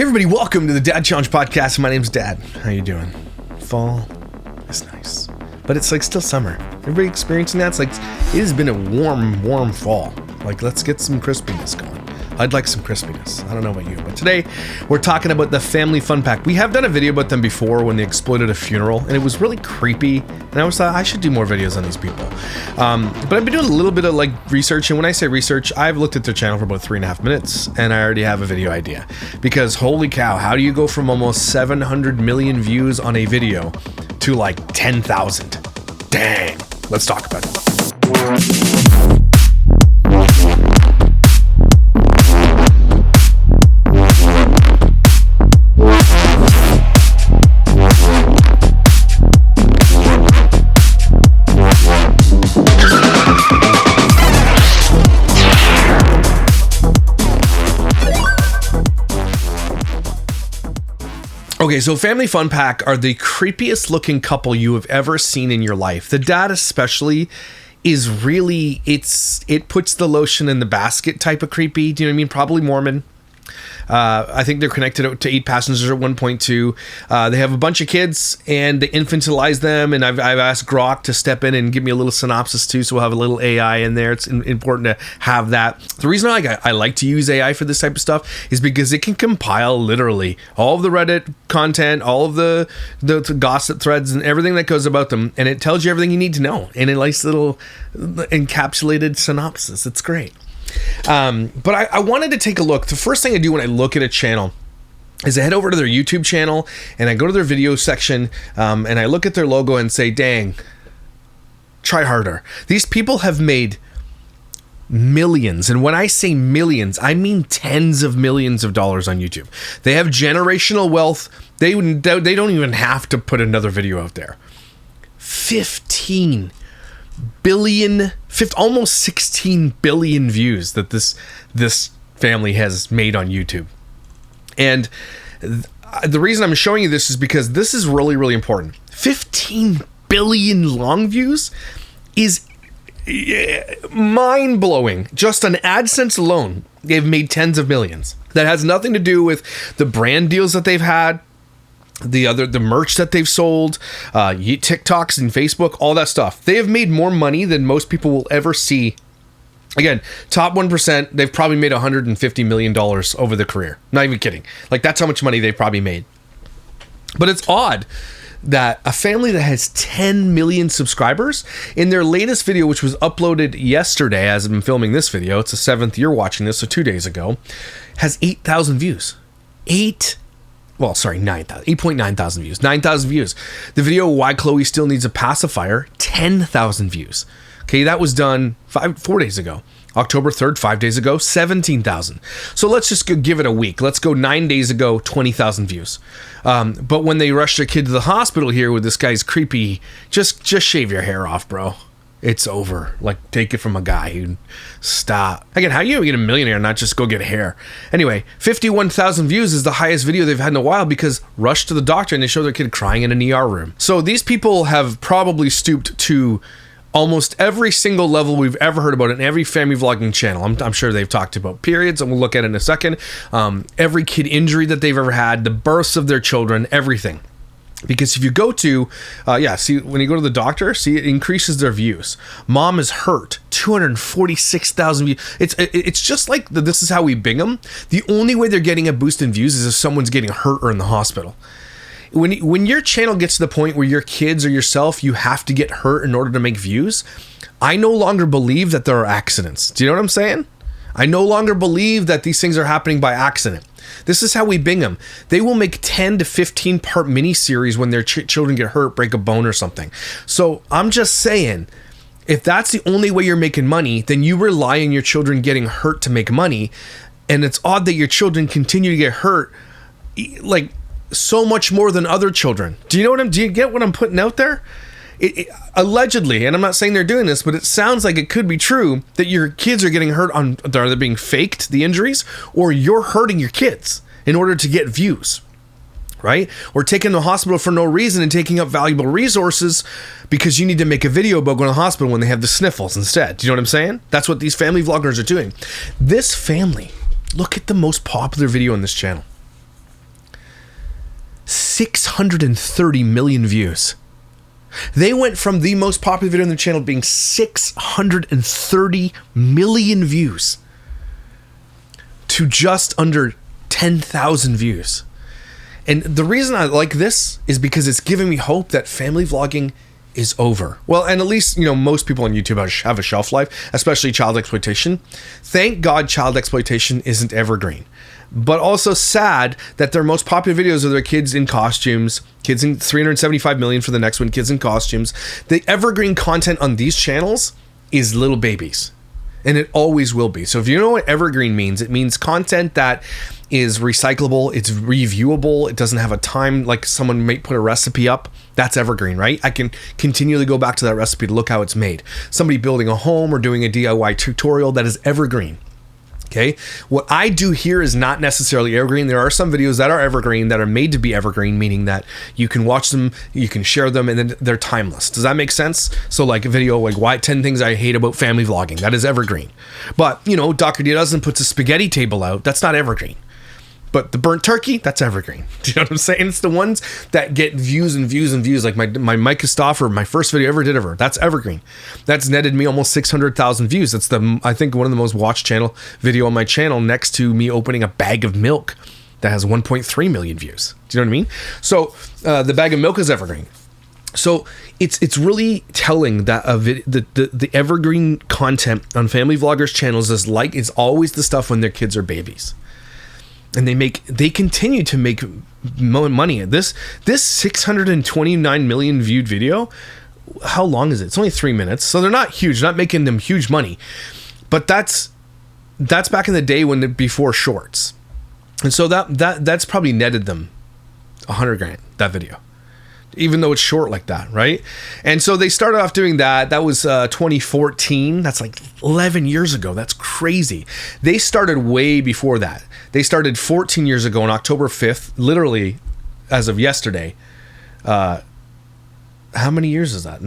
Hey everybody, welcome to the Dad Challenge Podcast. My name's Dad. How you doing? Fall is nice, but it's like still summer. Everybody experiencing that? It's like it has been a warm fall. Like, let's get some crispiness going. I'd like some crispiness. I don't know about you, but today we're talking about the Family Fun Pack. We have done a video about them before when they exploited a funeral, and it was really creepy. And I was thought I should do more videos on these people. But I've been doing a little bit of like research, and when I say research, I've looked at their channel for about 3.5 minutes, and I already have a video idea. Because holy cow, how do you go from almost 700 million views on a video to like 10,000? Dang. Let's talk about it. Okay, so Family Fun Pack are the creepiest looking couple you have ever seen in your life. The dad especially is really, it puts the lotion in the basket type of creepy. Do you know what I mean? Probably Mormon. I think they're connected to 8 passengers at 1.2. They have a bunch of kids and they infantilize them. And I've asked Grok to step in and give me a little synopsis too. So we'll have a little AI in there. It's important to have that. The reason I like to use AI for this type of stuff is because it can compile literally all of the Reddit content, all of the gossip threads and everything that goes about them. And it tells you everything you need to know in a nice little encapsulated synopsis. It's great. But I wanted to take a look. The first thing I do when I look at a channel is I head over to their YouTube channel and I go to their video section and I look at their logo and say, dang, try harder. These people have made millions. And when I say millions, I mean tens of millions of dollars on YouTube. They have generational wealth. They don't even have to put another video out there. 15 billion, almost 16 billion views that this family has made on YouTube. And the reason I'm showing you this is because this is really, really important. 15 billion long views is mind-blowing. Just on AdSense alone, they've made tens of millions. That has nothing to do with the brand deals that they've had, the merch that they've sold, TikToks and Facebook, all that stuff. They have made more money than most people will ever see. Again, top 1%, they've probably made $150 million over their career. Not even kidding. Like, that's how much money they've probably made. But it's odd that a family that has 10 million subscribers, in their latest video, which was uploaded yesterday as I'm filming this video, it's the 7th you're watching this, so 2 days ago, has 8,000 views. 8.9 thousand views. 9,000 views. The video Why Chloe Still Needs a Pacifier, 10,000 views. Okay, that was done 4 days ago. October 3rd, 5 days ago, 17,000. So let's just give it a week. Let's go 9 days ago, 20,000 views. But when they rushed their kid to the hospital here with this guy's creepy, just shave your hair off, bro. It's over. Like, take it from a guy who stop. Again, how are you gonna get a millionaire and not just go get hair? Anyway, 51,000 views is the highest video they've had in a while because rushed to the doctor and they show their kid crying in an ER room. So these people have probably stooped to almost every single level we've ever heard about in every family vlogging channel. I'm sure they've talked about periods, and we'll look at it in a second. Every kid injury that they've ever had, the births of their children, everything. Because if you go to, see, when you go to the doctor, see, it increases their views. Mom is hurt, 246,000 views. It's just like this is how we bing them. The only way they're getting a boost in views is if someone's getting hurt or in the hospital. When your channel gets to the point where your kids or yourself, you have to get hurt in order to make views, I no longer believe that there are accidents. Do you know what I'm saying? I no longer believe that these things are happening by accident. This is how we bing them. They will make 10 to 15 part miniseries when their children get hurt, break a bone or something. So I'm just saying, if that's the only way you're making money, then you rely on your children getting hurt to make money. And it's odd that your children continue to get hurt like so much more than other children. Do you get what I'm putting out there? Allegedly, and I'm not saying they're doing this, but it sounds like it could be true that your kids are getting hurt are they being faked, the injuries, or you're hurting your kids in order to get views, right? Or taking them to the hospital for no reason and taking up valuable resources because you need to make a video about going to the hospital when they have the sniffles instead. Do you know what I'm saying? That's what these family vloggers are doing. This family, look at the most popular video on this channel. 630 million views. They went from the most popular video on their channel being 630 million views to just under 10,000 views. And the reason I like this is because it's giving me hope that family vlogging is over. Well, and at least, you know, most people on YouTube have a shelf life, especially child exploitation. Thank God child exploitation isn't evergreen. But also sad that their most popular videos are their kids in costumes, kids in 375 million for the next one, kids in costumes. The evergreen content on these channels is little babies. And it always will be. So if you know what evergreen means, it means content that is recyclable, it's reviewable, it doesn't have a time, like someone might put a recipe up. That's evergreen, right? I can continually go back to that recipe to look how it's made. Somebody building a home or doing a DIY tutorial, that is evergreen. Okay, what I do here is not necessarily evergreen. There are some videos that are evergreen, that are made to be evergreen, meaning that you can watch them, you can share them, and then they're timeless. Does that make sense? So like a video like 10 things I hate about family vlogging, that is evergreen. But, you know, Dr. D doesn't puts a spaghetti table out, that's not evergreen. But the burnt turkey, that's evergreen. Do you know what I'm saying? It's the ones that get views and views and views. Like my Mike Christopher, my first video I ever did of her. That's evergreen. That's netted me almost 600,000 views. That's I think one of the most watched video on my channel, next to me opening a bag of milk that has 1.3 million views. Do you know what I mean? So the bag of milk is evergreen. So it's really telling that the evergreen content on family vloggers channels is always the stuff when their kids are babies. And they continue to make money. This 629 million viewed video, how long is it? It's only 3 minutes, so they're not huge, not making them huge money. But that's back in the day before shorts, and so that's probably netted them $100,000, that video, even though it's short like that, right? And so they started off doing that. That was 2014. That's like 11 years ago. That's crazy. They started way before that. They started 14 years ago on October 5th, literally as of yesterday. How many years is that?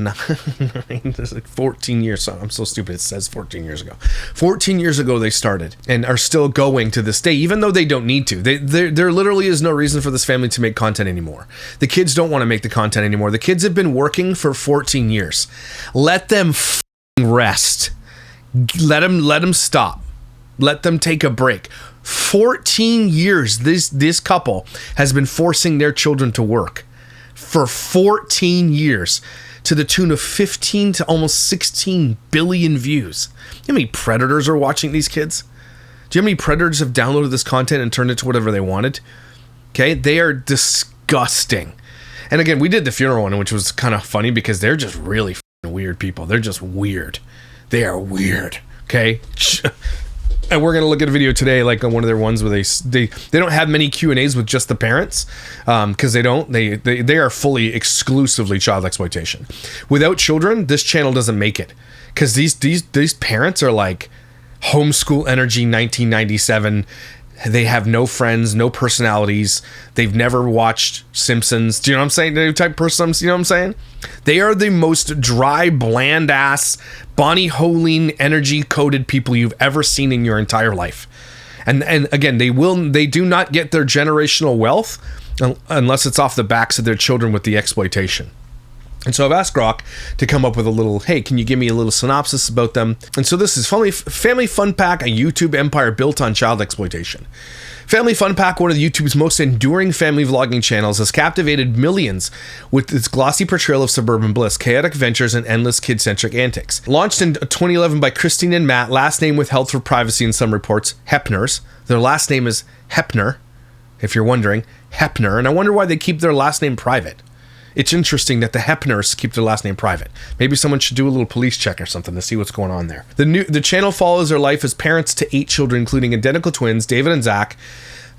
It's like 14 years. I'm so stupid. It says 14 years ago. 14 years ago they started and are still going to this day, even though they don't need to. There literally is no reason for this family to make content anymore. The kids don't want to make the content anymore. The kids have been working for 14 years. Let them rest. Let them stop. Let them take a break. 14 years this couple has been forcing their children to work. For 14 years, to the tune of 15 to almost 16 billion views. You know how many predators are watching these kids? Do you know how many predators have downloaded this content and turned it to whatever they wanted? Okay, they are disgusting. And again, we did the funeral one, which was kind of funny because they're just really weird people. They're just weird. They are weird. Okay. And we're gonna look at a video today, like on one of their ones where they don't have many Q&As with just the parents, because they are fully exclusively child exploitation. Without children, this channel doesn't make it, because these parents are like homeschool energy 1997. They have no friends, no personalities. They've never watched Simpsons. Do you know what I'm saying? The type of person, you know what I'm saying? They are the most dry, bland ass, Bonnie Holing energy coded people you've ever seen in your entire life. And again, they do not get their generational wealth unless it's off the backs of their children with the exploitation. And so I've asked Grok to come up with a little, hey, can you give me a little synopsis about them? And so this is Family Fun Pack, a YouTube empire built on child exploitation. Family Fun Pack, one of YouTube's most enduring family vlogging channels, has captivated millions with its glossy portrayal of suburban bliss, chaotic ventures, and endless kid-centric antics. Launched in 2011 by Christine and Matt, last name withheld for privacy in some reports, Hepners. Their last name is Hepner, if you're wondering, Hepner, and I wonder why they keep their last name private. It's interesting that the Hepners keep their last name private. Maybe someone should do a little police check or something to see what's going on there. The channel follows their life as parents to 8 children, including identical twins, David and Zach,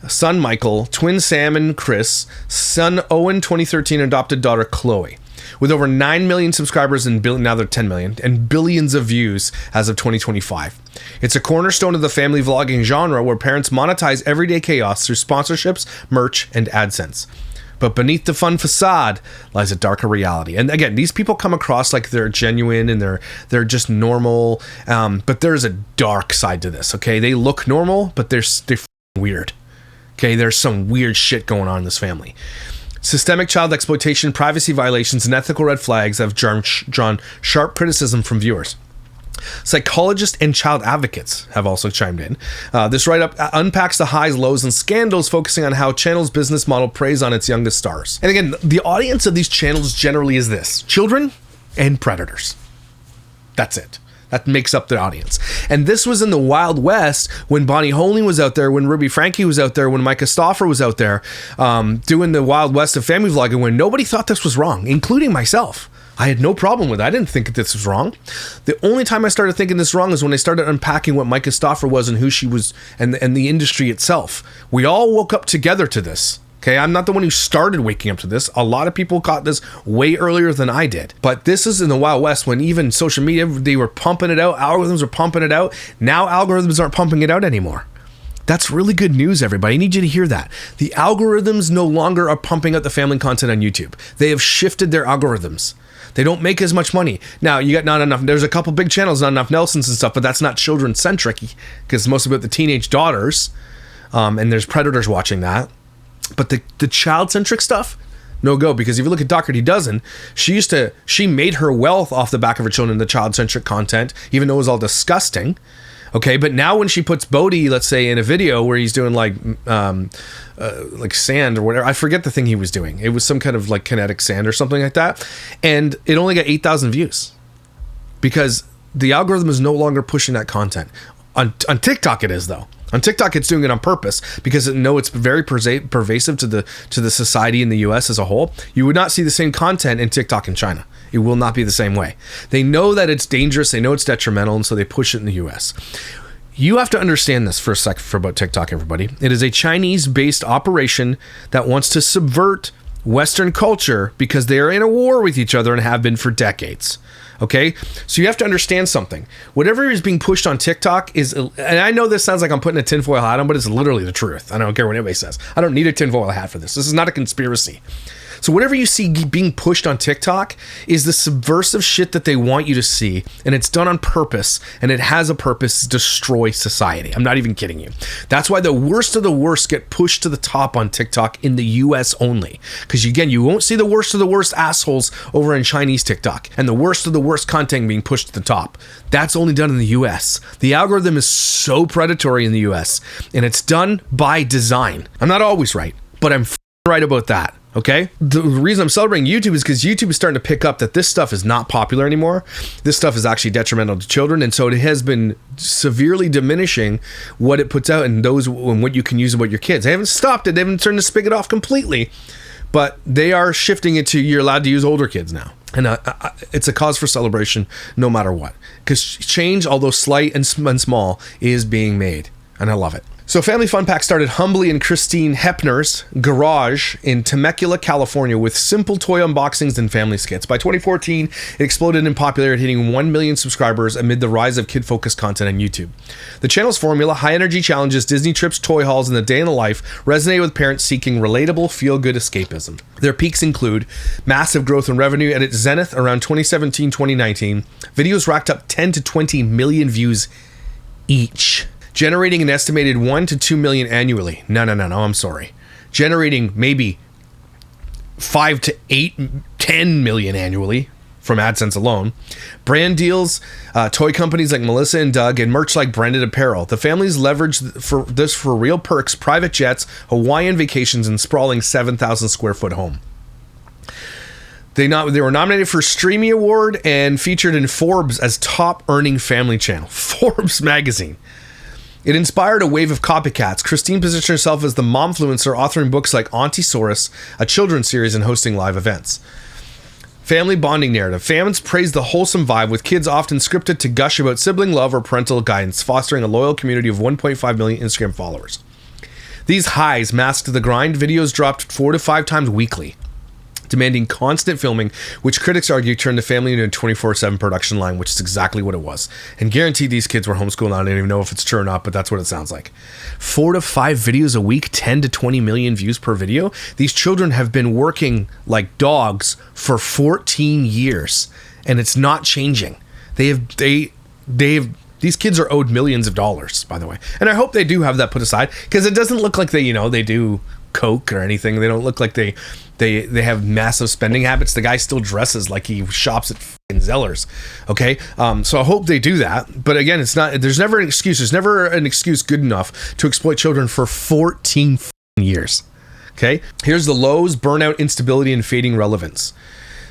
son Michael, twin Sam and Chris, son Owen, 2013, adopted daughter Chloe. With over 9 million subscribers and now they're 10 million, and billions of views as of 2025. It's a cornerstone of the family vlogging genre where parents monetize everyday chaos through sponsorships, merch, and AdSense. But beneath the fun facade lies a darker reality. And again, these people come across like they're genuine and they're just normal. But there's a dark side to this, okay? They look normal, but they're weird. Okay, there's some weird shit going on in this family. Systemic child exploitation, privacy violations, and ethical red flags have drawn sharp criticism from viewers. Psychologists and child advocates have also chimed in. This write-up unpacks the highs, lows, and scandals, focusing on how channel's business model preys on its youngest stars. And again, the audience of these channels generally is this: children and predators. That's it. That makes up the audience. And this was in the Wild West when Bonnie Holing was out there, when Ruby Frankie was out there, when Micah Stauffer was out there doing the Wild West of family vlogging, when nobody thought this was wrong, including myself. I had no problem with it. I didn't think this was wrong. The only time I started thinking this wrong is when I started unpacking what Micah Stauffer was and who she was, and the industry itself. We all woke up together to this. Okay, I'm not the one who started waking up to this. A lot of people caught this way earlier than I did. But this is in the Wild West when even social media, they were pumping it out. Algorithms were pumping it out. Now algorithms aren't pumping it out anymore. That's really good news, everybody. I need you to hear that. The algorithms no longer are pumping out the family content on YouTube. They have shifted their algorithms. They don't make as much money. Now, you got not enough, there's a couple big channels, not enough Nelsons and stuff, but that's not children-centric because it's mostly about the teenage daughters, and there's predators watching that. But the child-centric stuff, no go, because if you look at Doherty Dozen, she made her wealth off the back of her children, the child-centric content, even though it was all disgusting. Okay, but now when she puts Bodhi, let's say, in a video where he's doing like sand or whatever, I forget the thing he was doing. It was some kind of like kinetic sand or something like that, and it only got 8,000 views because the algorithm is no longer pushing that content. On TikTok, it is though. On TikTok, it's doing it on purpose because it know it's very pervasive to the society in the US as a whole. You would not see the same content in TikTok in China. It will not be the same way. They know that it's dangerous. They know it's detrimental, and so they push it in the US. You have to understand this for a sec for about TikTok, everybody. It is a Chinese-based operation that wants to subvert Western culture because they are in a war with each other and have been for decades. Okay, so you have to understand something. Whatever is being pushed on TikTok is, and I know this sounds like I'm putting a tinfoil hat on, but it's literally the truth. I don't care what anybody says. I don't need a tinfoil hat for this. This is not a conspiracy. So whatever you see being pushed on TikTok is the subversive shit that they want you to see, and it's done on purpose, and it has a purpose to destroy society. I'm not even kidding you. That's why the worst of the worst get pushed to the top on TikTok in the US only. Because again, you won't see the worst of the worst assholes over in Chinese TikTok, and the worst of the worst content being pushed to the top. That's only done in the US. The algorithm is so predatory in the US, and it's done by design. I'm not always right, but I'm right about that. Okay? The reason I'm celebrating YouTube is because YouTube is starting to pick up that this stuff is not popular anymore. This stuff is actually detrimental to children, and so it has been severely diminishing what it puts out and what you can use about your kids. They haven't stopped it. They haven't turned the spigot off completely, but they are shifting it to you're allowed to use older kids now. And it's a cause for celebration no matter what. Because change, although slight and small, is being made. And I love it. So Family Fun Pack started humbly in Christine Hepner's garage in Temecula, California, with simple toy unboxings and family skits. By 2014, it exploded in popularity, hitting 1 million subscribers amid the rise of kid-focused content on YouTube. The channel's formula, high-energy challenges, Disney trips, toy hauls, and the day in the life resonated with parents seeking relatable, feel-good escapism. Their peaks include massive growth in revenue at its zenith around 2017-2019. Videos racked up 10 to 20 million views each, generating an estimated 1 to 2 million annually. No, I'm sorry. Generating maybe 5 to 10 million annually from AdSense alone. Brand deals, toy companies like Melissa and Doug, and merch like branded apparel. The families leveraged for real perks, private jets, Hawaiian vacations, and sprawling 7,000 square foot home. They were nominated for a Streamy Award and featured in Forbes as top earning family channel. Forbes magazine. It inspired a wave of copycats. Christine positioned herself as the momfluencer, authoring books like Auntie-saurus, a children's series, and hosting live events. Family bonding narrative. Fans praised the wholesome vibe, with kids often scripted to gush about sibling love or parental guidance, fostering a loyal community of 1.5 million Instagram followers. These highs masked the grind. Videos dropped 4 to 5 times weekly, demanding constant filming, which critics argue turned the family into a 24/7 production line, which is exactly what it was. And guaranteed these kids were homeschooled. I don't even know if it's true or not, but that's what it sounds like. 4 to 5 videos a week, 10 to 20 million views per video. These children have been working like dogs for 14 years, and it's not changing. These kids are owed millions of dollars, by the way. And I hope they do have that put aside, because it doesn't look like they do coke or anything. They don't look like they have massive spending habits. The guy still dresses like he shops at fucking Zellers. Okay, so I hope they do that. But again, it's not. There's never an excuse. There's never an excuse good enough to exploit children for 14 years. Okay, here's the lows: burnout, instability, and fading relevance.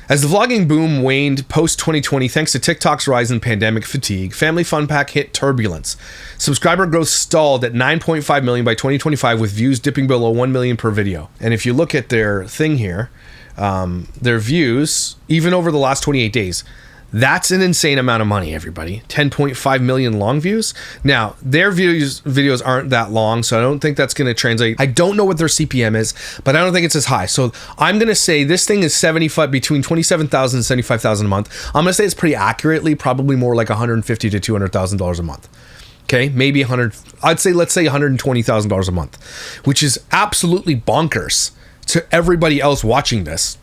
As the vlogging boom waned post-2020, thanks to TikTok's rise in pandemic fatigue, Family Fun Pack hit turbulence. Subscriber growth stalled at 9.5 million by 2025, with views dipping below 1 million per video. And if you look at their thing here, their views, even over the last 28 days, that's an insane amount of money, everybody. 10.5 million long views. Now, their videos aren't that long, so I don't think that's going to translate. I don't know what their CPM is, but I don't think it's as high. So I'm going to say this thing is between 27,000 and 75,000 a month. I'm going to say it's pretty accurately, probably more like $150,000 to $200,000 a month. Okay, maybe let's say $120,000 a month, which is absolutely bonkers to everybody else watching this.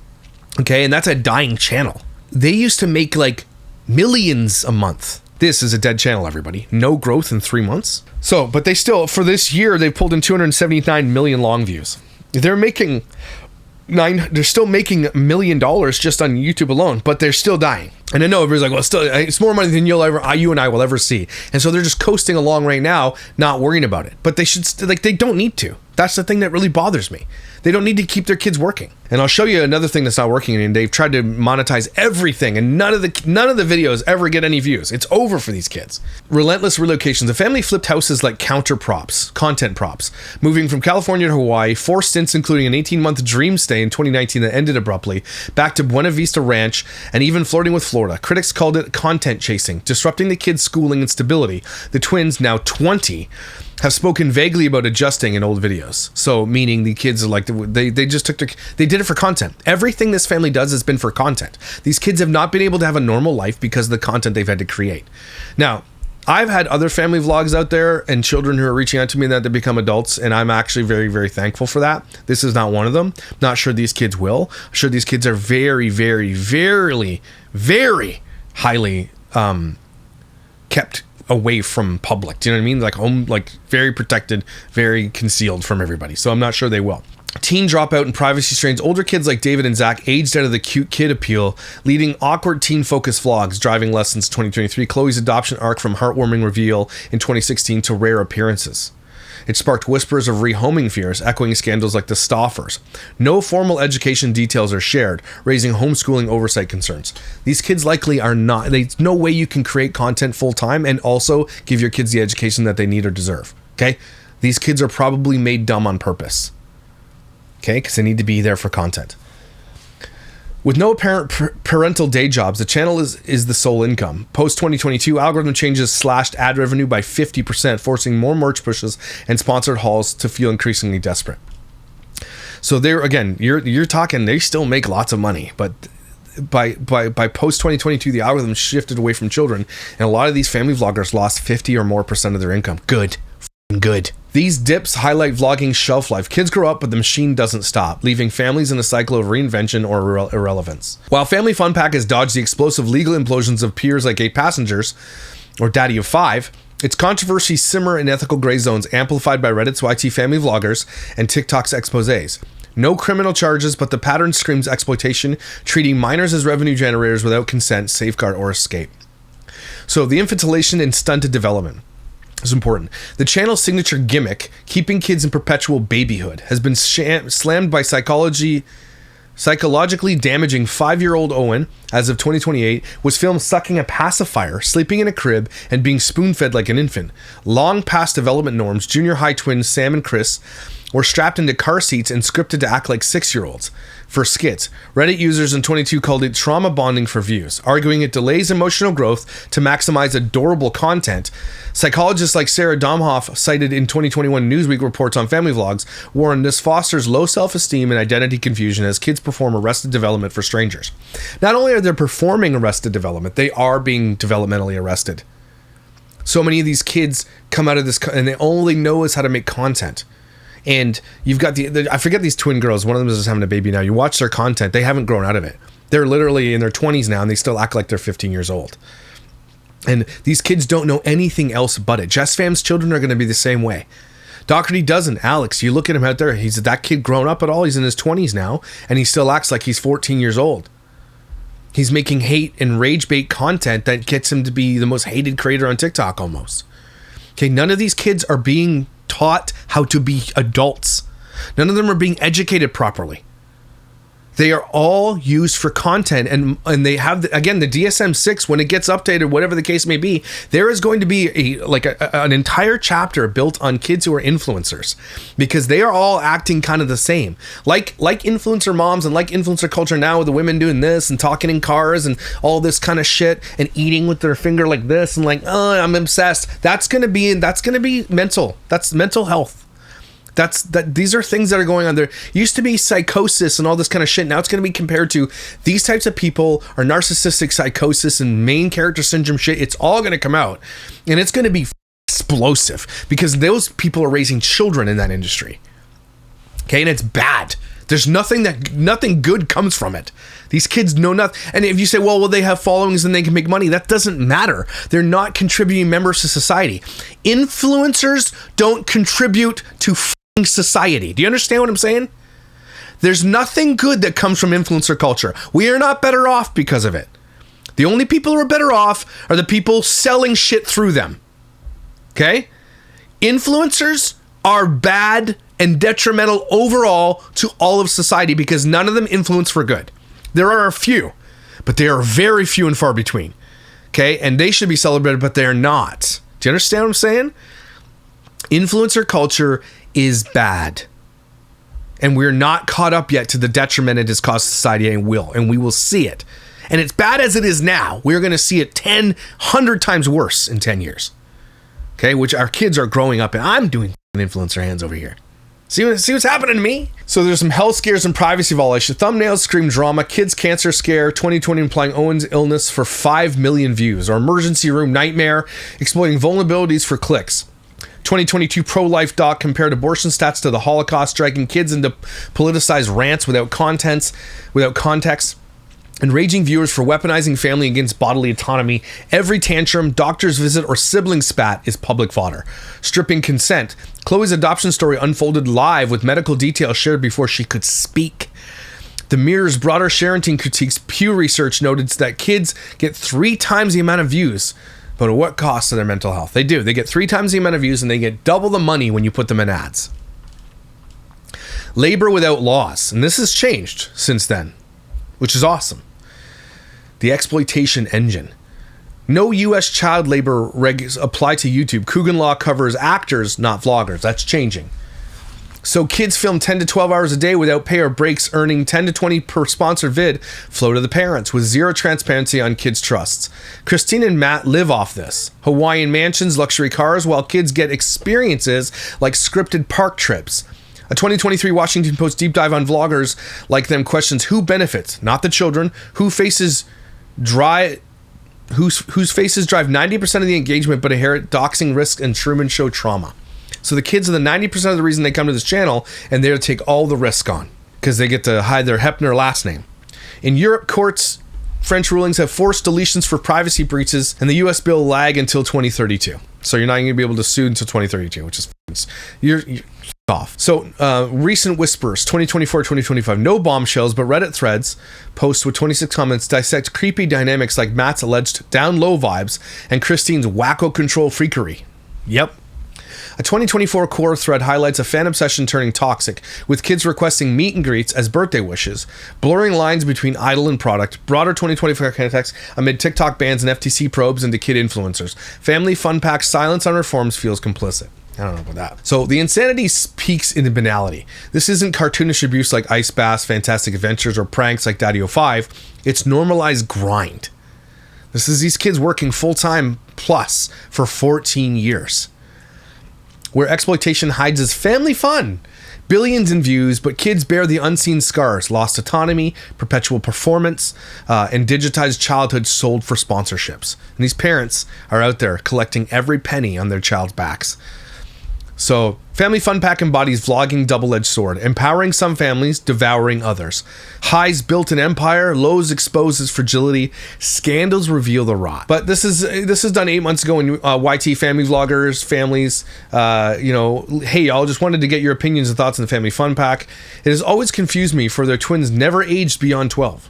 Okay, and that's a dying channel. They used to make like millions a month. This is a dead channel, everybody. No growth in 3 months. So, but they still, for this year, they've pulled in 279 million long views. They're still making $1 million just on YouTube alone, but they're still dying. And I know everybody's like, well, still, it's more money than you and I will ever see. And so they're just coasting along right now, not worrying about it. But they should, they don't need to. That's the thing that really bothers me. They don't need to keep their kids working. And I'll show you another thing that's not working. And they've tried to monetize everything, and none of the videos ever get any views. It's over for these kids. Relentless relocations. The family flipped houses like content props, moving from California to Hawaii, 4 stints, including an 18-month dream stay in 2019 that ended abruptly, back to Buena Vista Ranch, and even flirting with Florida. Critics called it content chasing, disrupting the kids' schooling and stability. The twins, now 20, have spoken vaguely about adjusting in old videos. So meaning the kids are like, they did it for content. Everything this family does has been for content. These kids have not been able to have a normal life because of the content they've had to create. Now, I've had other family vlogs out there and children who are reaching out to me that they become adults, and I'm actually very, very thankful for that. This is not one of them. Not sure these kids will. I'm sure these kids are very, very, very, very highly kept away from public. Do you know what I mean? Like home, like very protected, very concealed from everybody. So I'm not sure they will. Teen dropout and privacy strains. Older kids like David and Zach aged out of the cute kid appeal, leading awkward teen-focused vlogs. Driving lessons 2023. Chloe's adoption arc from heartwarming reveal in 2016 to rare appearances. It sparked whispers of rehoming fears, echoing scandals like the Stoffers. No formal education details are shared, raising homeschooling oversight concerns. These kids likely are not. There's no way you can create content full-time and also give your kids the education that they need or deserve. Okay? These kids are probably made dumb on purpose. Okay? Because they need to be there for content. With no apparent parental day jobs, the channel is the sole income. Post-2022, algorithm changes slashed ad revenue by 50%, forcing more merch pushes and sponsored hauls to feel increasingly desperate. So there again, you're talking, they still make lots of money, but by post-2022, the algorithm shifted away from children, and a lot of these family vloggers lost 50 or more % of their income. Good. These dips highlight vlogging's shelf life. Kids grow up, but the machine doesn't stop, leaving families in a cycle of reinvention or irrelevance. While Family Fun Pack has dodged the explosive legal implosions of peers like 8 Passengers or Daddy of 5, its controversies simmer in ethical gray zones, amplified by Reddit's YT family vloggers and TikTok's exposés. No criminal charges, but the pattern screams exploitation, treating minors as revenue generators without consent, safeguard, or escape. So the infantilation and stunted development is important. The channel's signature gimmick, keeping kids in perpetual babyhood, has been slammed by psychologically damaging 5-year-old Owen, as of 2028, was filmed sucking a pacifier, sleeping in a crib, and being spoon-fed like an infant. Long past development norms, junior high twins Sam and Chris were strapped into car seats and scripted to act like 6-year-olds for skits. Reddit users in 22 called it trauma bonding for views, arguing it delays emotional growth to maximize adorable content. Psychologists like Sarah Domhoff, cited in 2021 Newsweek reports on family vlogs, warn this fosters low self-esteem and identity confusion as kids perform arrested development for strangers. Not only are they performing arrested development, they are being developmentally arrested. So many of these kids come out of this and they only know is how to make content. And you've got I forget these twin girls. One of them is just having a baby now. You watch their content. They haven't grown out of it. They're literally in their 20s now, and they still act like they're 15 years old. And these kids don't know anything else but it. Jess Fam's children are going to be the same way. Doherty doesn't. Alex, you look at him out there, he's that kid grown up at all? He's in his 20s now, and he still acts like he's 14 years old. He's making hate and rage bait content that gets him to be the most hated creator on TikTok almost. Okay, none of these kids are being taught how to be adults. None of them are being educated properly. They are all used for content, and they have, again, the DSM-6, when it gets updated, whatever the case may be, there is going to be an entire chapter built on kids who are influencers, because they are all acting kind of the same. Like influencer moms and like influencer culture now, with the women doing this and talking in cars and all this kind of shit and eating with their finger like this and like, oh, I'm obsessed. That's going to be mental. That's mental health. These are things that are going on. There used to be psychosis and all this kind of shit. Now it's going to be compared to these types of people are narcissistic psychosis and main character syndrome shit. It's all going to come out, and it's going to be explosive because those people are raising children in that industry. Okay, and it's bad. There's nothing good comes from it. These kids know nothing. And if you say, well, they have followings and they can make money, that doesn't matter. They're not contributing members to society. Influencers don't contribute to society. Do you understand what I'm saying? There's nothing good that comes from influencer culture. We are not better off because of it. The only people who are better off are the people selling shit through them. Okay? Influencers are bad and detrimental overall to all of society because none of them influence for good. There are a few, but they are very few and far between. Okay? And they should be celebrated, but they're not. Do you understand what I'm saying? Influencer culture is bad, and we're not caught up yet to the detriment it has caused society, and we will see it. And it's bad as it is now. We're going to see it 100 times worse in 10 years. Okay, which our kids are growing up, and I'm doing influencer hands over here. See what's happening to me? So there's some health scares and privacy violations. Thumbnails scream drama. Kids cancer scare 2020 implying Owen's illness for 5 million views. Or emergency room nightmare exploiting vulnerabilities for clicks. 2022 pro-life doc compared abortion stats to the Holocaust, dragging kids into politicized rants without context, enraging viewers for weaponizing family against bodily autonomy. Every tantrum, doctor's visit, or sibling spat is public fodder. Stripping consent. Chloe's adoption story unfolded live with medical details shared before she could speak. The Mirror's broader parenting critiques. Pew Research noted that kids get 3 times the amount of views, but at what cost to their mental health? They do. They get 3 times the amount of views, and they get double the money when you put them in ads. Labor without laws. And this has changed since then, which is awesome. The exploitation engine. No U.S. child labor regs apply to YouTube. Coogan law covers actors, not vloggers. That's changing. So kids film 10 to 12 hours a day without pay or breaks, earning 10 to 20 per sponsored vid, flow to the parents with zero transparency on kids' trusts. Christine and Matt live off this. Hawaiian mansions, luxury cars, while kids get experiences like scripted park trips. A 2023 Washington Post deep dive on vloggers like them questions who benefits, not the children, whose faces drive 90% of the engagement but inherit doxing risk and Truman Show trauma. So the kids are the 90% of the reason they come to this channel, and they're to take all the risk on because they get to hide their Hepner last name. In Europe, courts, French rulings have forced deletions for privacy breaches, and the US bill lag until 2032. So you're not going to be able to sue until 2032, which is you're off. So recent whispers, 2024-2025, no bombshells, but Reddit threads posts with 26 comments dissect creepy dynamics like Matt's alleged down low vibes and Christine's wacko control freakery. Yep. A 2024 core thread highlights a fan obsession turning toxic, with kids requesting meet and greets as birthday wishes, blurring lines between idol and product, broader 2024 context amid TikTok bans and FTC probes into kid influencers. Family Fun Pack's silence on reforms feels complicit. I don't know about that. So the insanity peaks in the banality. This isn't cartoonish abuse like Ice Bass, Fantastic Adventures, or pranks like Daddy 05. It's normalized grind. This is these kids working full-time plus for 14 years. Where exploitation hides as family fun. Billions in views, but kids bear the unseen scars. Lost autonomy, perpetual performance, and digitized childhood sold for sponsorships. And these parents are out there collecting every penny on their child's backs. So, Family Fun Pack embodies vlogging double-edged sword, empowering some families, devouring others. Highs built an empire, lows expose its fragility, scandals reveal the rot. But this is done 8 months ago in YT family vloggers, families, hey y'all, just wanted to get your opinions and thoughts on the Family Fun Pack. It has always confused me for their twins never aged beyond 12.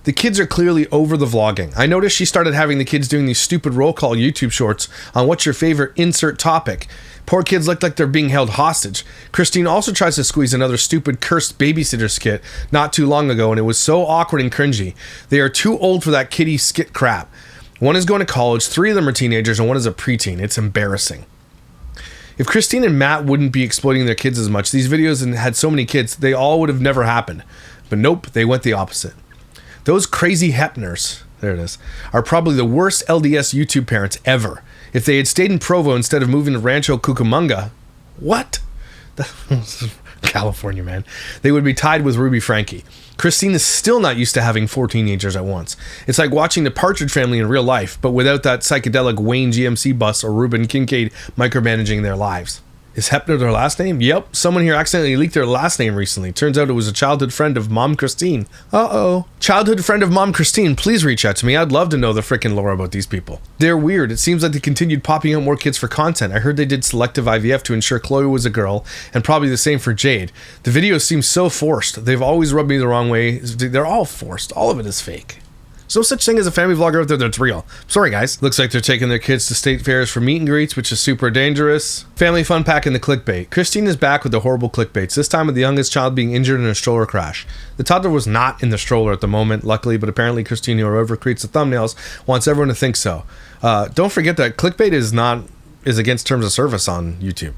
The kids are clearly over the vlogging. I noticed she started having the kids doing these stupid roll call YouTube shorts on what's your favorite insert topic. Poor kids look like they're being held hostage. Christine also tries to squeeze another stupid cursed babysitter skit not too long ago, and it was so awkward and cringy. They are too old for that kiddie skit crap. One is going to college, 3 of them are teenagers, and one is a preteen. It's embarrassing. If Christine and Matt wouldn't be exploiting their kids as much, these videos had so many kids, they all would have never happened. But nope, they went the opposite. Those crazy Hepners, there it is, are probably the worst LDS YouTube parents ever. If they had stayed in Provo instead of moving to Rancho Cucamonga, what? California, man. They would be tied with Ruby Frankie. Christine is still not used to having 4 teenagers at once. It's like watching the Partridge Family in real life, but without that psychedelic Wayne GMC bus or Ruben Kincaid micromanaging their lives. Is Hepner their last name? Yep. Someone here accidentally leaked their last name recently. Turns out it was a childhood friend of Mom Christine. Uh-oh. Childhood friend of Mom Christine, please reach out to me. I'd love to know the frickin' lore about these people. They're weird. It seems like they continued popping out more kids for content. I heard they did selective IVF to ensure Chloe was a girl, and probably the same for Jade. The videos seem so forced. They've always rubbed me the wrong way. They're all forced. All of it is fake. There's no such thing as a family vlogger out there that's real. Sorry, guys. Looks like they're taking their kids to state fairs for meet and greets, which is super dangerous. Family Fun Pack and the clickbait. Christine is back with the horrible clickbaits, this time with the youngest child being injured in a stroller crash. The toddler was not in the stroller at the moment, luckily, but apparently Christine, or whoever creates the thumbnails, wants everyone to think so. Don't forget that clickbait is against terms of service on YouTube.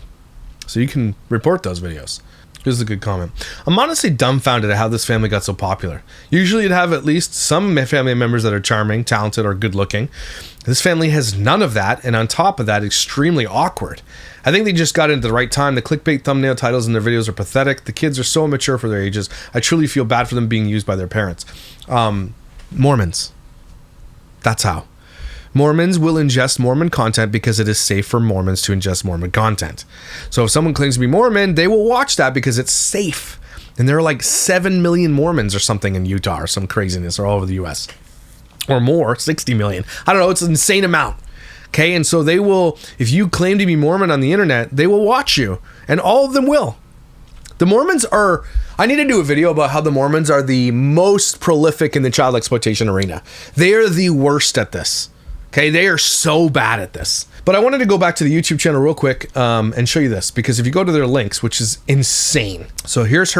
So you can report those videos. Here's a good comment. I'm honestly dumbfounded at how this family got so popular. Usually you'd have at least some family members that are charming, talented, or good looking. This family has none of that, and on top of that, extremely awkward. I think they just got into the right time. The clickbait thumbnail titles in their videos are pathetic. The kids are so immature for their ages. I truly feel bad for them being used by their parents. Mormons. That's how. Mormons will ingest Mormon content because it is safe for Mormons to ingest Mormon content. So if someone claims to be Mormon, they will watch that because it's safe. And there are like 7 million Mormons or something in Utah or some craziness, or all over the US. Or more, 60 million. I don't know, it's an insane amount. Okay, and so they will, if you claim to be Mormon on the internet, they will watch you. And all of them will. The Mormons are, I need to do a video about how the Mormons are the most prolific in the child exploitation arena. They are the worst at this. Okay, they are so bad at this. But I wanted to go back to the YouTube channel real quick and show you this, because if you go to their links, which is insane. So here's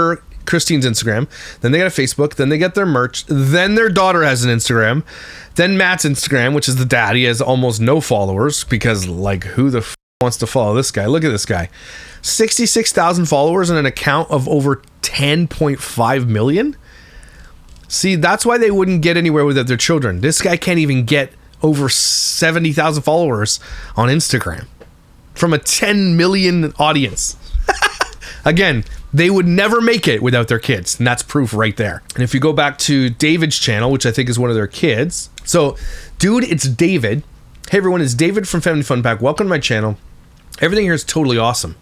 Christine's Instagram, then they got a Facebook, then they get their merch, then their daughter has an Instagram, then Matt's Instagram, which is the dad. He has almost no followers because, like, who the wants to follow this guy? Look at this guy. 66,000 followers and an account of over 10.5 million. See, that's why they wouldn't get anywhere with their children. This guy can't even get over 70,000 followers on Instagram from a 10 million audience. Again, they would never make it without their kids, and that's proof right there. And if you go back to David's channel, which I think is one of their kids. So, dude, it's David. Hey everyone, it's David from Family Fun Pack. Welcome to my channel. Everything here is totally awesome.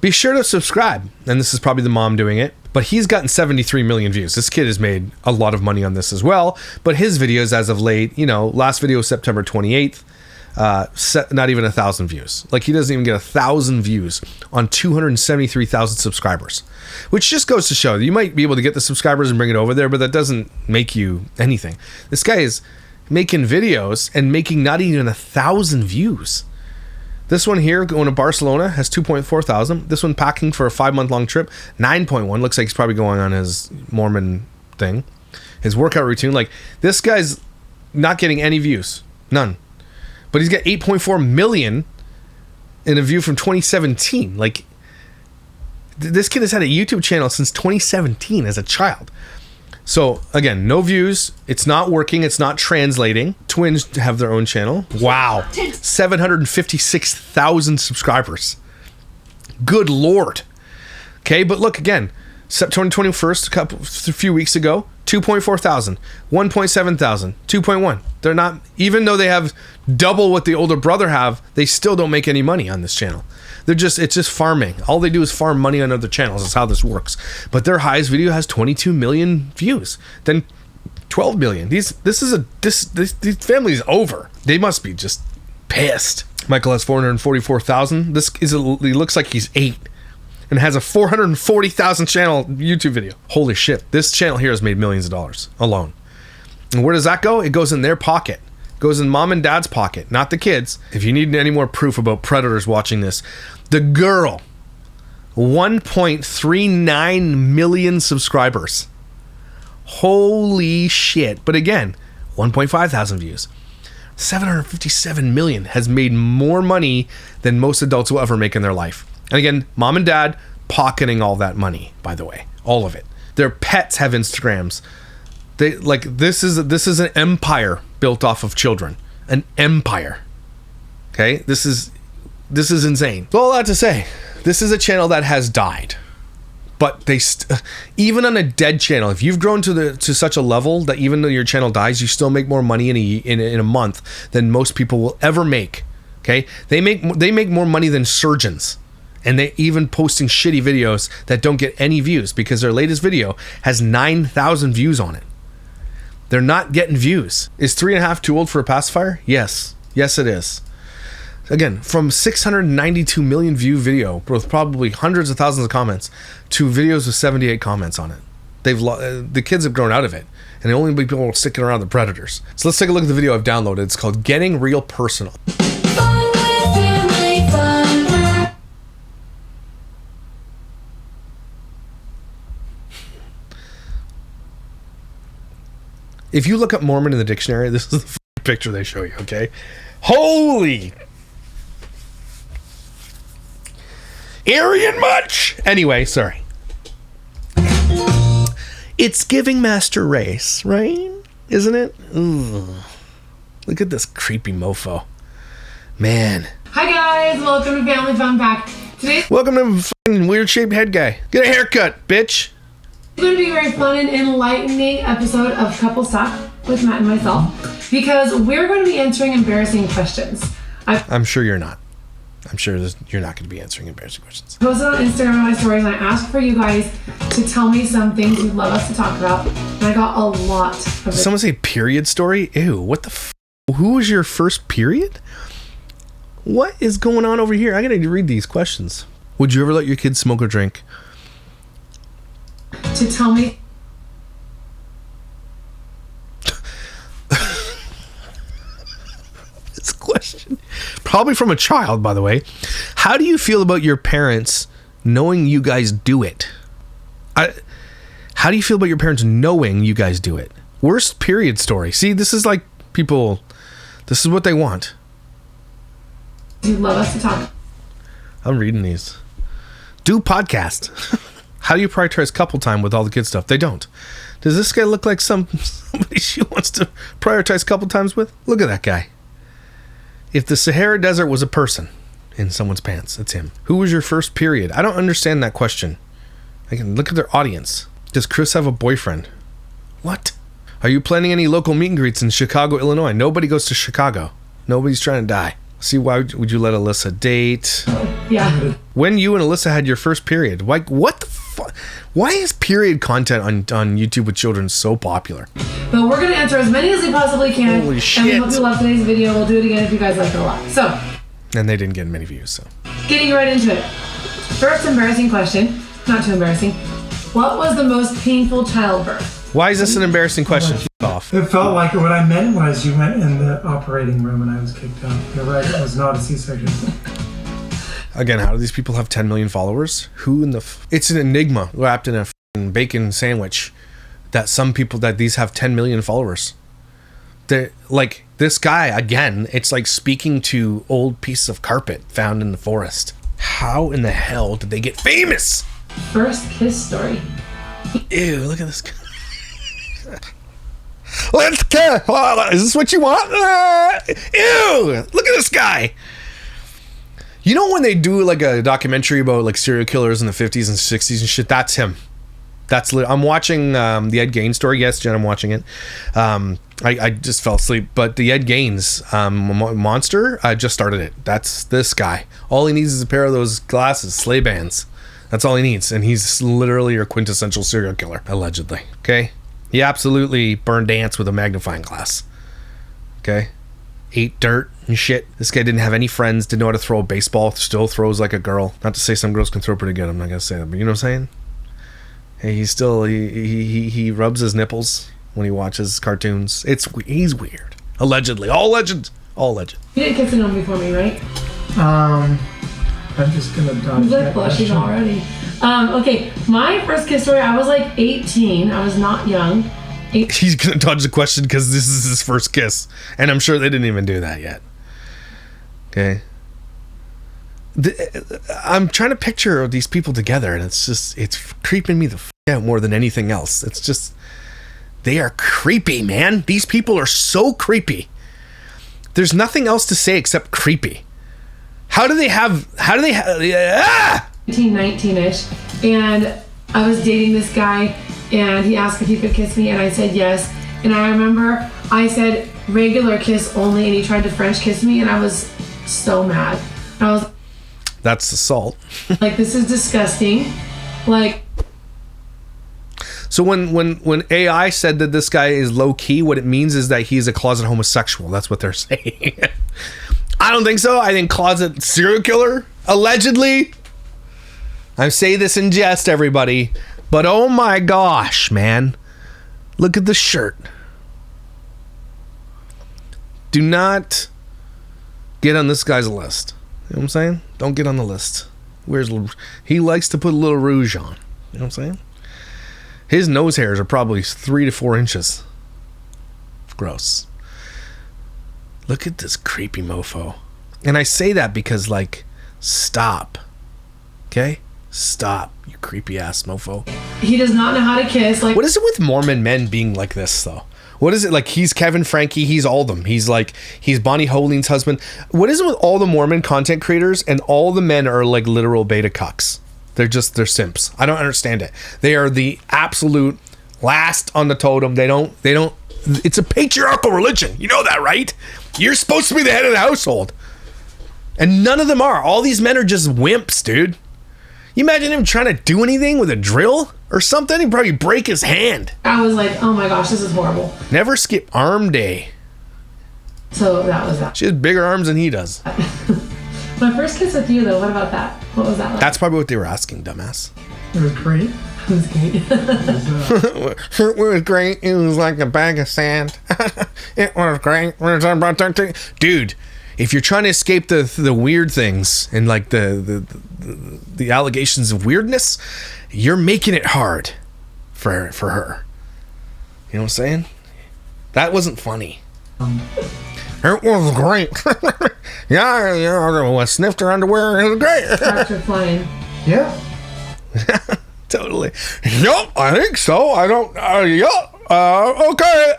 Be sure to subscribe. And this is probably the mom doing it. But he's gotten 73 million views. This kid has made a lot of money on this as well. But his videos as of late, last video September 28th, not even 1,000 views. Like, he doesn't even get 1,000 views on 273,000 subscribers. Which just goes to show that you might be able to get the subscribers and bring it over there, but that doesn't make you anything. This guy is making videos and making not even 1,000 views. This one here, going to Barcelona, has 2.4 thousand. This one packing for a 5-month-long trip, 9.1. Looks like he's probably going on his Mormon thing. His workout routine. Like, this guy's not getting any views. None. But he's got 8.4 million in a view from 2017. Like, this kid has had a YouTube channel since 2017 as a child. So, again, no views. It's not working. It's not translating. Twins have their own channel. Wow. 756,000 subscribers. Good Lord. Okay, but look, again, September 21st, a few weeks ago, 2.4 thousand, 1.7 thousand, 2.1. They're not, even though they have double what the older brother have, they still don't make any money on this channel. It's just farming. All they do is farm money on other channels. That's how this works. But their highest video has 22 million views. Then 12 million. This family's over. They must be just pissed. Michael has 444,000. He looks like he's 8 and has a 440,000 channel YouTube video. Holy shit. This channel here has made millions of dollars alone. And where does that go? It goes in their pocket. It goes in mom and dad's pocket, not the kids. If you need any more proof about predators watching this, the girl, 1.39 million subscribers. Holy shit. But again, 1.5 thousand views. 757 million has made more money than most adults will ever make in their life. And again, mom and dad pocketing all that money, by the way. All of it. Their pets have Instagrams. This is an empire built off of children. An empire. Okay? This is insane. So all that to say, this is a channel that has died. But even on a dead channel, if you've grown to such a level that even though your channel dies, you still make more money in a month than most people will ever make. Okay? They make more money than surgeons. And they even posting shitty videos that don't get any views because their latest video has 9,000 views on it. They're not getting views. Is 3.5 too old for a pacifier? Yes. Yes, it is. Again, from 692 million view video with probably hundreds of thousands of comments to videos with 78 comments on it. The kids have grown out of it. And the only people are sticking around the predators. So let's take a look at the video I've downloaded. It's called Getting Real Personal. If you look up Mormon in the dictionary, this is the picture they show you, okay? Holy! Aryan much! Anyway, sorry. It's giving master race, right? Isn't it? Ooh. Look at this creepy mofo. Man. Hi guys, welcome to Family Fun Pack. Welcome to fucking weird shaped head guy. Get a haircut, bitch! It's going to be a very fun and enlightening episode of Couple Talk with Matt and myself because we're going to be answering embarrassing questions. I'm sure you're not. I'm sure you're not going to be answering embarrassing questions. I posted on Instagram in my stories and I asked for you guys to tell me some things you'd love us to talk about, and I got a lot of it. Someone say period story? Ew, what the who was your first period? What is going on over here? I gotta read these questions. Would you ever let your kids smoke or drink? To tell me. This question, probably from a child, by the way. How do you feel about your parents knowing you guys do it? How do you feel about your parents knowing you guys do it? Worst period story. See, this is like people, this is what they want. You'd love us to talk. I'm reading these. Do podcast. How do you prioritize couple time with all the kid stuff? They don't. Does this guy look like somebody she wants to prioritize couple times with? Look at that guy. If the Sahara Desert was a person in someone's pants, it's him. Who was your first period? I don't understand that question. I can look at their audience. Does Chris have a boyfriend? What? Are you planning any local meet and greets in Chicago, Illinois? Nobody goes to Chicago. Nobody's trying to die. See, why would you let Alyssa date? Yeah. When you and Alyssa had your first period, like what the fuck? Why is period content on YouTube with children so popular? But we're gonna answer as many as we possibly can. Holy shit! And we hope you love today's video. We'll do it again if you guys like it a lot. So. And they didn't get many views, so. Getting right into it. First embarrassing question. Not too embarrassing. What was the most painful childbirth? Why is this an embarrassing question? Off. It felt like what I meant was you went in the operating room and I was kicked out. You're right, it was not a C-section. Again, how do these people have 10 million followers? Who in the it's an enigma wrapped in a bacon sandwich that these have 10 million followers. They're like this guy, again, it's like speaking to old pieces of carpet found in the forest. How in the hell did they get famous? First kiss story. Ew, look at this guy. Let's kiss. Is this what you want? Ew, look at this guy. You know when they do like a documentary about like serial killers in the 50s and 60s and shit, that's him. I'm watching the Ed Gaines story. Yes, Jen, I'm watching it. I just fell asleep, but the Ed Gaines monster, I just started it. That's this guy. All he needs is a pair of those glasses, sleigh bands. That's all he needs, and he's literally your quintessential serial killer, allegedly. Okay, he absolutely burned ants with a magnifying glass. Okay, ate dirt and shit. This guy didn't have any friends. Didn't know how to throw a baseball. Still throws like a girl. Not to say some girls can throw pretty good. I'm not gonna say that, but you know what I'm saying. Hey, he's still he rubs his nipples when he watches cartoons. He's weird. Allegedly, all legend. You didn't kiss anyone before me, right? I'm just gonna dodge that blushing question. already. Okay, my first kiss story. I was like 18. I was not young. He's gonna dodge the question because this is his first kiss, and I'm sure they didn't even do that yet. Okay. I'm trying to picture these people together, and it's creeping me the f out more than anything else. It's just, they are creepy, man. These people are so creepy. There's nothing else to say except creepy. How do they have 18, 19-ish, and I was dating this guy, and he asked if he could kiss me, and I said yes. And I remember I said regular kiss only, and he tried to French kiss me, and I was so mad. That's assault. Like, this is disgusting. Like, so when AI said that this guy is low key, what it means is that he's a closet homosexual. That's what they're saying. I don't think so. I think closet serial killer, allegedly. I say this in jest, everybody, but oh my gosh, man, look at the shirt. Do not get on this guy's list. You know what I'm saying? Don't get on the list. He likes to put a little rouge on. You know what I'm saying? His nose hairs are probably 3 to 4 inches. Gross. Look at this creepy mofo. And I say that because, like, stop. Okay? Stop, you creepy ass mofo. he does not know how to kiss. Like, what is it with Mormon men being like this, though? What is it like? He's Kevin Frankie. He's all them. He's Bonnie Holing's husband. What is it with all the Mormon content creators and all the men are like literal beta cucks? They're simps. I don't understand it. They are the absolute last on the totem. They don't. It's a patriarchal religion. You know that, right? You're supposed to be the head of the household, and none of them are. All these men are just wimps, dude. You imagine him trying to do anything with a drill or something? He'd probably break his hand. I was like, oh my gosh, this is horrible. Never skip arm day. So that was that. She has bigger arms than he does. My first kiss with you, though, what about that? What was that like? That's probably what they were asking, dumbass. It was great. It was great. It was great. It was like a bag of sand. It was great. Dude, if you're trying to escape the weird things and like the allegations of weirdness, you're making it hard for her. You know what I'm saying? That wasn't funny. It was great. Yeah, I sniffed her underwear. It was great. Sparks are flying. Yeah. Totally. Yup, I think so. I don't. Okay.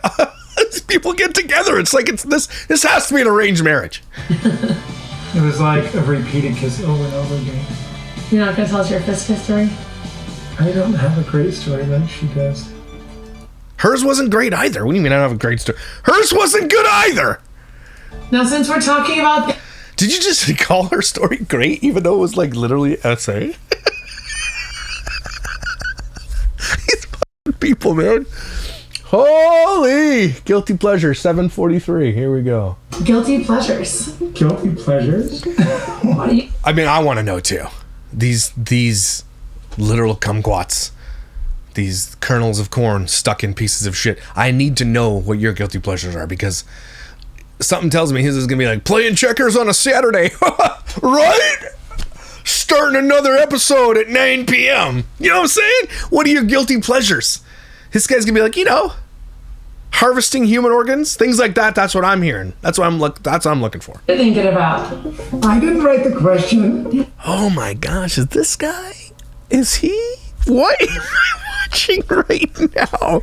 These people get together. It's like this has to be an arranged marriage. It was like a repeated kiss over and over again. You're not gonna tell us your first kiss story? I don't have a great story like she does. Hers wasn't great either. What do you mean I don't have a great story? Hers wasn't good either. Now, since we're talking about Did you just call her story great, even though it was like literally essay? These fucking people, man. Holy guilty pleasure 743. Here we go. guilty pleasures. Guilty pleasures? What do you? I mean, I want to know too. These literal kumquats. These kernels of corn stuck in pieces of shit. I need to know what your guilty pleasures are, because something tells me his is gonna be like playing checkers on a Saturday. Right? Starting another episode at 9 p.m. You know what I'm saying? What are your guilty pleasures? This guy's gonna be like, harvesting human organs, things like that. That's what I'm hearing. That's what I'm looking for. You're thinking about? I didn't write the question. Oh my gosh, is this guy? Is he? What am I watching right now?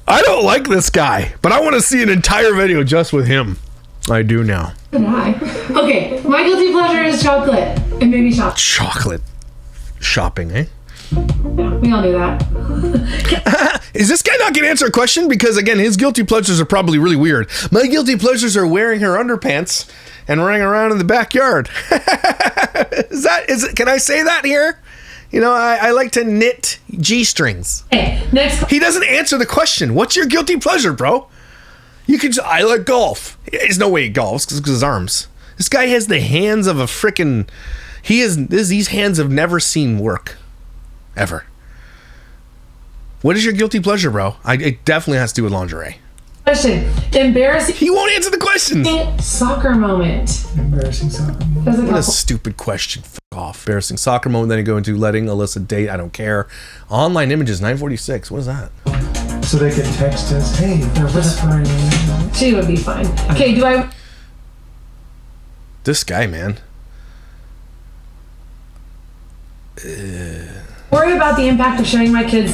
I don't like this guy, but I want to see an entire video just with him. I do now. Why? Okay, my guilty pleasure is chocolate and maybe shopping. Chocolate shopping, eh? Yeah, we all knew that. Is this guy not going to answer a question? Because again, his guilty pleasures are probably really weird. My guilty pleasures are wearing her underpants and running around in the backyard. Can I say that here? You know, I like to knit G-strings. Okay, next. He doesn't answer the question. What's your guilty pleasure, bro? You could just, I like golf. There's no way he golfs because of his arms. This guy has the hands of a freaking... These hands have never seen work. Ever. What is your guilty pleasure, bro? It definitely has to do with lingerie. Question. Embarrassing. He won't answer the questions. Soccer moment. Embarrassing soccer moment. There's a What a couple. stupid question. Fuck off. Embarrassing soccer moment. Then you go into letting Alyssa date. I don't care. Online images, 946. What is that? So they could text us, hey, they're whispering. She would be fine. Okay, do I... This guy, man. worry about the impact of sharing my kids'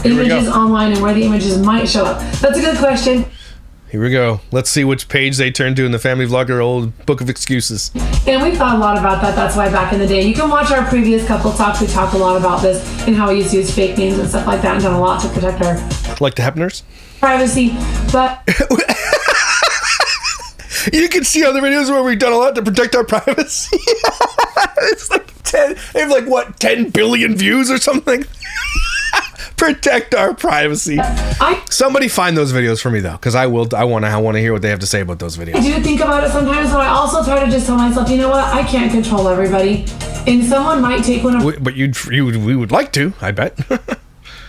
images online and where the images might show up? That's a good question. Here we go. Let's see which page they turn to in the Family Vlogger old book of excuses. And we've thought a lot about that. That's why back in the day, you can watch our previous couple talks. We talked a lot about this and how we used to use fake names and stuff like that and done a lot to protect our Like the Hepners? privacy. But You can see other videos where we've done a lot to protect our privacy. It's like 10, they have like what, 10 billion views or something? Protect our privacy. Somebody find those videos for me though, because I want to hear what they have to say about those videos. I do think about it sometimes, but I also try to just tell myself, you know what, I can't control everybody. And someone might take one of But we would like to, I bet.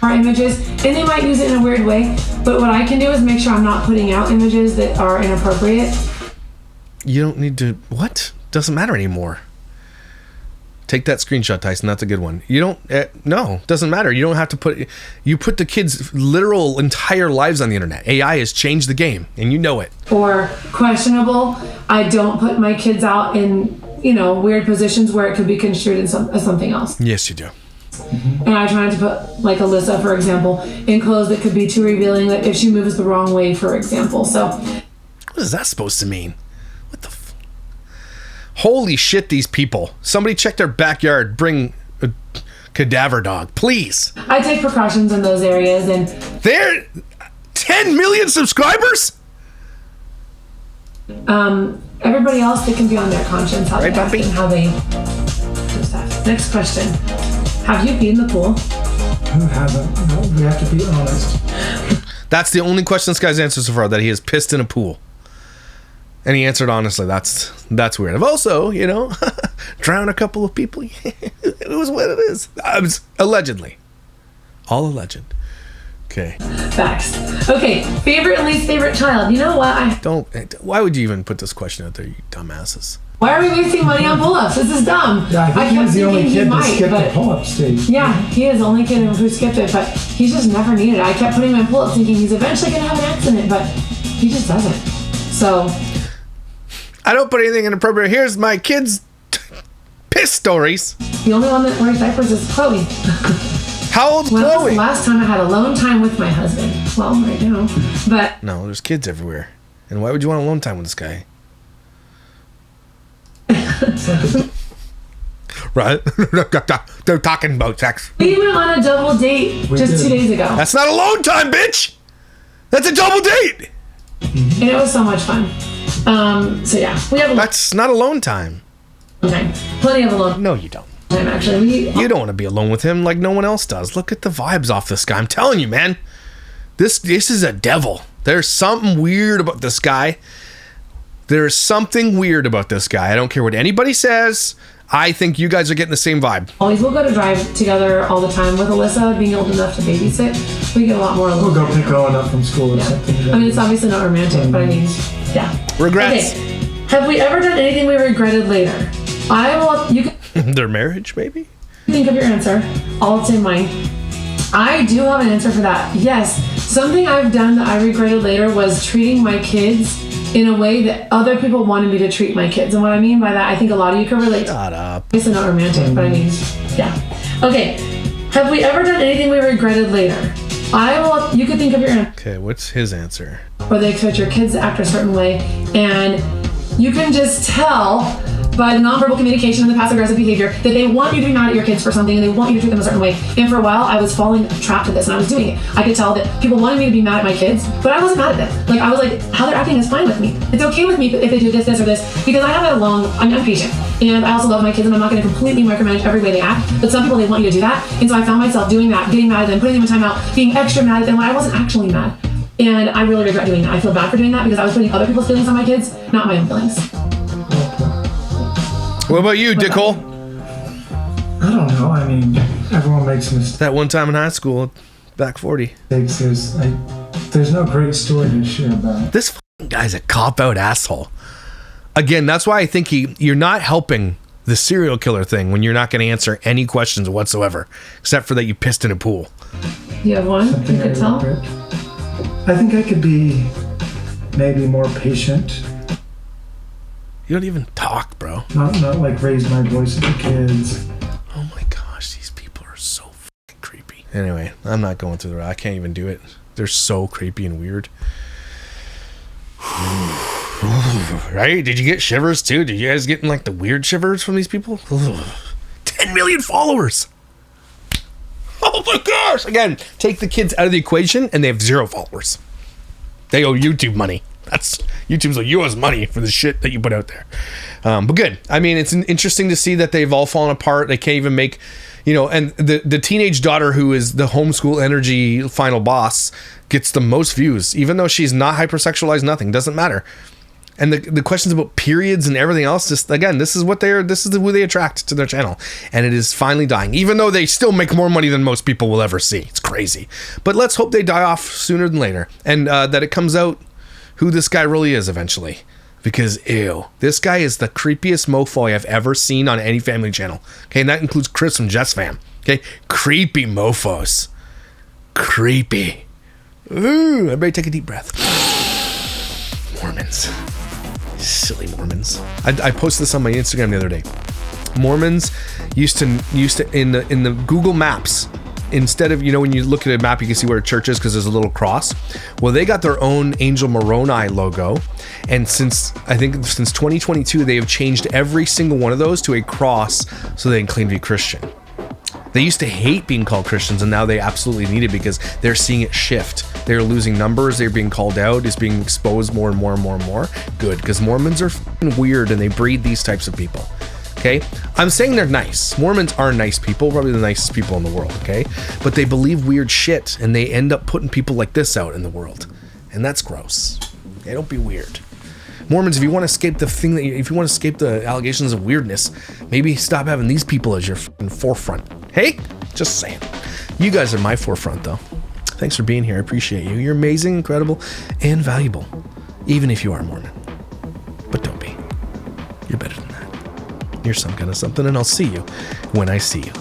our images and they might use it in a weird way. But what I can do is make sure I'm not putting out images that are inappropriate. You don't need to, what? Doesn't matter anymore. Take that screenshot, Tyson. That's a good one. You don't, no, doesn't matter. You don't have to you put the kids' literal entire lives on the internet. AI has changed the game, and you know it. Or questionable. I don't put my kids out in, weird positions where it could be construed as something else. Yes, you do. And I try not to put, like Alyssa, for example, in clothes that could be too revealing, that if she moves the wrong way, for example. So, what is that supposed to mean? What the holy shit, these people. Somebody check their backyard. Bring a cadaver dog, please. I take precautions in those areas. And they're 10 million subscribers? Everybody else, they can be on their conscience how they act and how they do stuff. Next question. Have you peed in the pool? Who hasn't? No, we have to be honest. That's the only question this guy's answered so far, that he has pissed in a pool. And he answered honestly. That's weird. I've also, drowned a couple of people. It was what it is. I was allegedly. All alleged. Okay. Facts. Okay. Favorite and least favorite child. You know what? Why would you even put this question out there, you dumbasses? Why are we wasting money on pull-ups? This is dumb. Yeah, I think he was the only kid to skip the pull-up stage. Yeah, he is the only kid who skipped it, but he's just never needed it. I kept putting him in pull-ups thinking he's eventually going to have an accident, but he just doesn't. So... I don't put anything inappropriate. Here's my kids' piss stories. The only one that wears diapers is Chloe. How old's When Chloe? was the last time I had alone time with my husband? Well, right now. But no, there's kids everywhere. And why would you want alone time with this guy? Right? They're talking about sex. we went on a double date just 2 days ago. That's not alone time, bitch! That's a double date! And it was so much fun. So yeah, we have a That's not alone time. time. Plenty of alone No, you don't. time, actually. You don't want to be alone with him like no one else does. Look at the vibes off this guy. I'm telling you, man. This is a devil. There's something weird about this guy. There's something weird about this guy. I don't care what anybody says. I think you guys are getting the same vibe. Always, we'll go to drive together all the time with Alyssa, being old enough to babysit. We get a lot more alone. We'll go pick Owen up from school or something. I mean, it's obviously not romantic, but I mean, yeah. Regrets. Okay. Have we ever done anything we regretted later? You can Their marriage, maybe? think of your answer. I'll say mine. I do have an answer for that. Yes. Something I've done that I regretted later was treating my kids in a way that other people wanted me to treat my kids. And what I mean by that, I think a lot of you can relate. Shut up. It's not romantic, but I mean, yeah. Okay. Have we ever done anything we regretted later? You could think of your answer. Okay, what's his answer? Or they expect your kids to act a certain way, and you can just tell by the nonverbal communication and the passive aggressive behavior that they want you to be mad at your kids for something and they want you to treat them a certain way. And for a while, I was falling trapped to this and I was doing it. I could tell that people wanted me to be mad at my kids, but I wasn't mad at them. Like, I was like, how they're acting is fine with me. It's okay with me if they do this, this, or this, because I have I'm patient. And I also love my kids and I'm not going to completely micromanage every way they act, but some people, they want you to do that. And so I found myself doing that, getting mad at them, putting them in timeout, being extra mad at them when I wasn't actually mad. And I really regret doing that. I feel bad for doing that because I was putting other people's feelings on my kids, not my own feelings. What about you, dickhole? I don't know. I mean, everyone makes mistakes. That one time in high school, back 40. There's no great story to share about. This fucking guy's a cop-out asshole. Again, that's why I think you're not helping the serial killer thing when you're not going to answer any questions whatsoever, except for that you pissed in a pool. You have one? Something You could tell? I think I could be maybe more patient. You don't even talk, bro. Not like raise my voice at the kids. Oh my gosh, these people are so fucking creepy. Anyway, I'm not going through I can't even do it. They're so creepy and weird. Right? Did you get shivers too? Did you guys get like the weird shivers from these people? 10 million followers. Oh my gosh. Again, take the kids out of the equation and they have 0 followers. They owe YouTube money. YouTube's like, you owe us money for the shit that you put out there. But good. I mean, it's interesting to see that they've all fallen apart. They can't even make, and the teenage daughter who is the homeschool energy final boss gets the most views, even though she's not hypersexualized, nothing, doesn't matter. And the questions about periods and everything else, just again, this is who they attract to their channel. And it is finally dying, even though they still make more money than most people will ever see. It's crazy. But let's hope they die off sooner than later. And that it comes out who this guy really is eventually. Because, ew, this guy is the creepiest mofo I've ever seen on any family channel. Okay, and that includes Chris from Jess Fam. Okay, creepy mofos. Creepy. Ooh, everybody take a deep breath. Mormons. Silly Mormons. I posted this on my Instagram the other day. Mormons used to in the Google Maps, instead of, when you look at a map, you can see where a church is because there's a little cross. Well, they got their own Angel Moroni logo. And since 2022, they have changed every single one of those to a cross so they can claim to be Christian. They used to hate being called Christians, and now they absolutely need it because they're seeing it shift. They're losing numbers. They're being called out. It's being exposed more and more and more and more. Good, because Mormons are f***ing weird, and they breed these types of people. Okay? I'm saying they're nice. Mormons are nice people, probably the nicest people in the world, okay? But they believe weird shit, and they end up putting people like this out in the world. And that's gross. Okay, don't be weird. Mormons, if you want to escape the allegations of weirdness, maybe stop having these people as your forefront. Hey, just saying. You guys are my forefront, though. Thanks for being here. I appreciate you. You're amazing, incredible, and valuable, even if you are Mormon. But don't be. You're better than that. You're some kind of something, and I'll see you when I see you.